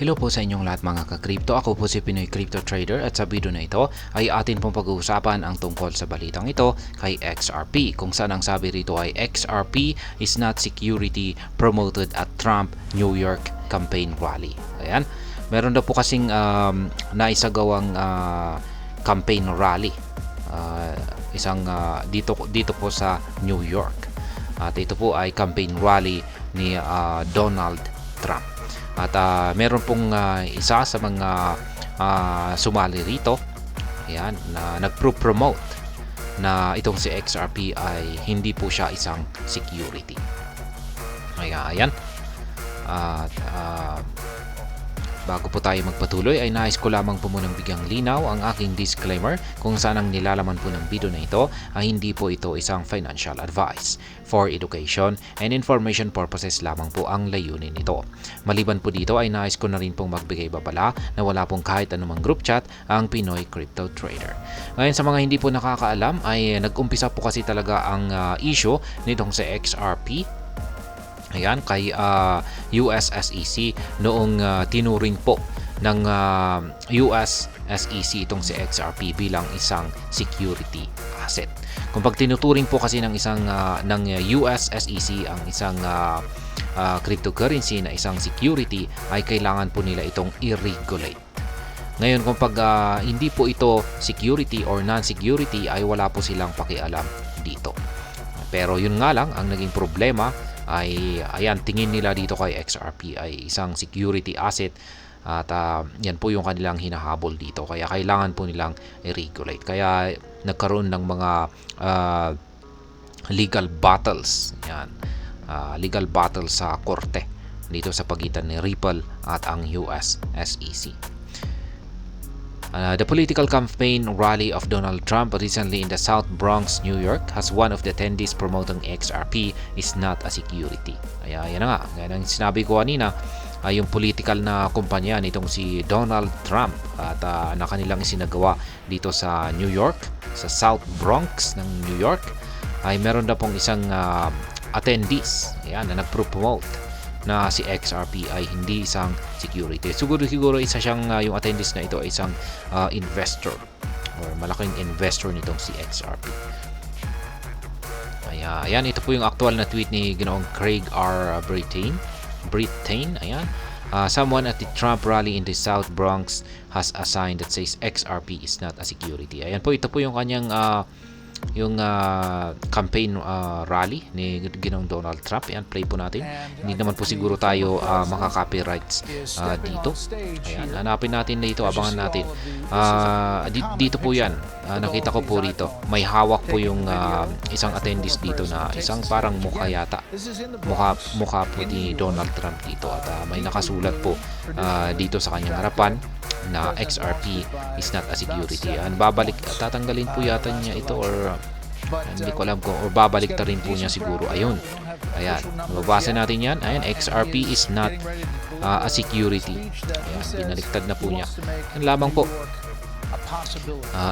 Hello po sa inyong lahat mga ka-crypto. Ako po si Pinoy Crypto Trader at sa video na ito ay atin pong pag-uusapan ang tungkol sa balitang ito kay XRP. Kung saan ang sabi rito ay XRP is not security promoted at Trump New York campaign rally. Ayan. Meron daw po kasing naisagawang campaign rally. Dito po sa New York. At ito po ay campaign rally ni Donald Trump. At meron pong isa sa mga sumali rito, ayan, na nagpro-promote na itong si XRP ay hindi po siya isang security. Ayan. At bago po tayo magpatuloy ay nais ko lamang po munang bigyang linaw ang aking disclaimer kung saan ang nilalaman po ng video na ito ay hindi po ito isang financial advice. For education and information purposes lamang po ang layunin nito. Maliban po dito ay nais ko na rin pong magbigay babala na wala pong kahit anumang group chat ang Pinoy Crypto Trader. Ngayon sa mga hindi po nakakaalam ay nag-umpisa po kasi talaga ang issue nitong sa XRP. Ayan, kay US SEC noong tinuring po ng US SEC itong si XRP bilang isang security asset. Kung pag tinuturing po kasi ng US SEC ang isang cryptocurrency na isang security ay kailangan po nila itong i-regulate. Ngayon kung pag hindi po ito security or non-security ay wala po silang pakialam dito. Pero yun nga lang ang naging problema ay ayan, tingin nila dito kay XRP ay isang security asset at yan po yung kanilang hinahabol dito, kaya kailangan po nilang i-regulate, kaya nagkaroon ng mga legal battles, yan, legal battles sa korte dito sa pagitan ni Ripple at ang US SEC. The political campaign rally of Donald Trump recently in the South Bronx, New York has one of the attendees promoting XRP is not a security. Kaya yan na nga, gaya ng sinabi ko kanina, yung political na kumpanya nitong si Donald Trump at na kanilang isinagawa dito sa New York, sa South Bronx ng New York, ay meron na pong isang attendees ayan, na nagpro-promote na si XRP ay hindi isang security. Siguro isa siyang yung attendees na ito ay isang investor or malaking investor nitong si XRP. Ayan, ito po yung actual na tweet ni Ginoong Craig R. Brittain. Ayan. Someone at the Trump rally in the South Bronx has a sign that says XRP is not a security. Ayan po, ito po yung kanyang campaign rally ni Ginoong Donald Trump. Ayan, play po natin. Hindi naman po siguro tayo makaka-copyrights dito. Ayan, hanapin natin dito, abangan natin. Dito po yan. Nakita ko po rito. May hawak po yung isang attendees dito na isang parang mukha yata. Mukha po ni Donald Trump dito at may nakasulat po dito sa kanyang harapan na XRP is not a security. Tatanggalin po yata niya ito or hindi ko alam kung or babalik ta rin po niya siguro. Ayun. Ayan. Mababasa natin yan. Ayan, XRP is not a security. Ayan, binaliktad na po niya. Yan lamang po.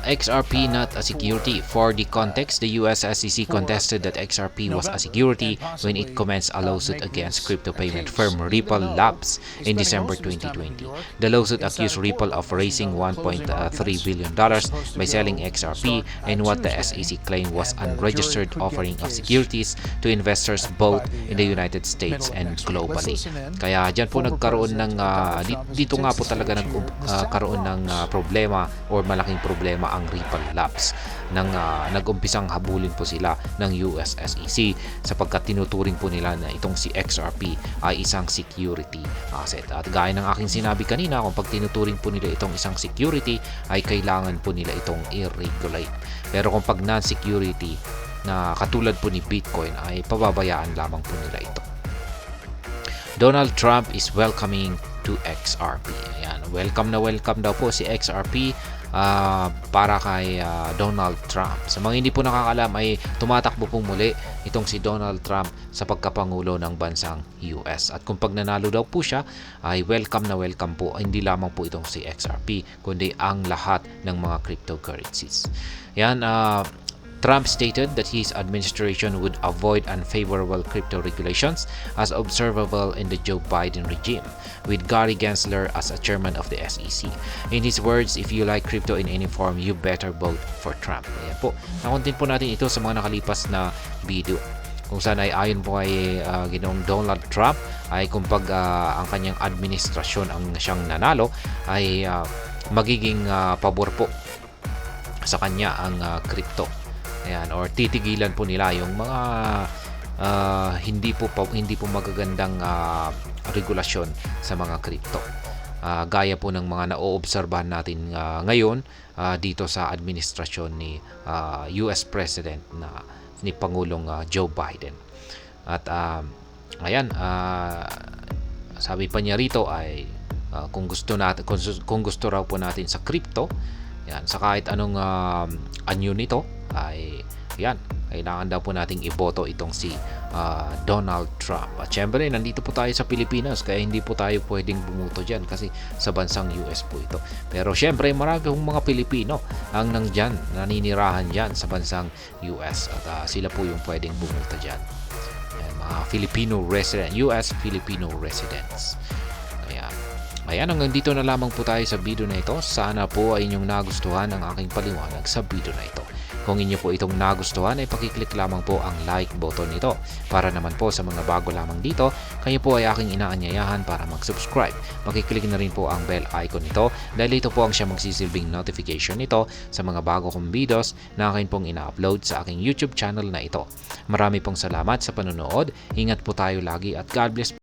XRP not a security. For the context, the US SEC contested that XRP was a security when it commenced a lawsuit against crypto payment firm Ripple Labs in December 2020. The lawsuit accused Ripple of raising $1.3 billion by selling XRP and what the SEC claimed was unregistered offering of securities to investors both in the United States and globally. Kaya dyan po nagkaroon ng dito nga po talaga nagkaroon ng problema or malaking problema ang Ripple Labs nang nag-umpisang habulin po sila ng US SEC sapagkat tinuturing po nila na itong si XRP ay isang security asset. At gaya ng aking sinabi kanina, kung pag tinuturing po nila itong isang security ay kailangan po nila itong i-regulate. Pero kung pag non-security na katulad po ni Bitcoin ay pababayaan lamang po nila ito. Donald Trump is welcoming to XRP. Ayan, welcome daw po si XRP para kay Donald Trump. Sa mga hindi po nakakalam ay tumatakbo pong muli itong si Donald Trump sa pagkapangulo ng bansang US. At kung pag nanalo daw po siya ay welcome po, hindi lamang po itong si XRP kundi ang lahat ng mga cryptocurrencies. Yan, Trump stated that his administration would avoid unfavorable crypto regulations as observable in the Joe Biden regime, with Gary Gensler as a chairman of the SEC. In his words, if you like crypto in any form, you better vote for Trump. Ayan po. Nakontin po natin ito sa mga nakalipas na video. Kung saan ay ayon po ay ginoong Donald Trump ay kung ang kanyang administrasyon ang siyang nanalo ay magiging pabor po sa kanya ang crypto. Ayan, or titigilan po nila yung mga hindi po magagandang regulasyon sa mga crypto. Gaya po ng mga naoobserbahan natin ngayon dito sa administrasyon ni US President ni Pangulong Joe Biden. At ayan, sabi pa niya rito ay kung gusto raw po natin sa crypto, yan, sa kahit anong anyo nito ay yan, kailangan daw po nating iboto itong si Donald Trump. At syempre, nandito po tayo sa Pilipinas kaya hindi po tayo pwedeng bumuto dyan kasi sa bansang US po ito. Pero syempre, marami pong mga Pilipino ang naninirahan dyan sa bansang US at sila po yung pwedeng bumuto dyan. Yan, mga Filipino resident, US Filipino residents. Ayan, hanggang dito na lamang po tayo sa video na ito. Sana po ay inyong nagustuhan ang aking paliwanag sa video na ito. Kung inyo po itong nagustuhan ay pakiclick lamang po ang like button nito. Para naman po sa mga bago lamang dito, kayo po ay aking inaanyayahan para mag-subscribe. Pakiclick na rin po ang bell icon nito dahil ito po ang siya magsisilbing notification nito sa mga bago kong videos na akin pong ina-upload sa aking YouTube channel na ito. Marami pong salamat sa panonood. Ingat po tayo lagi at God bless.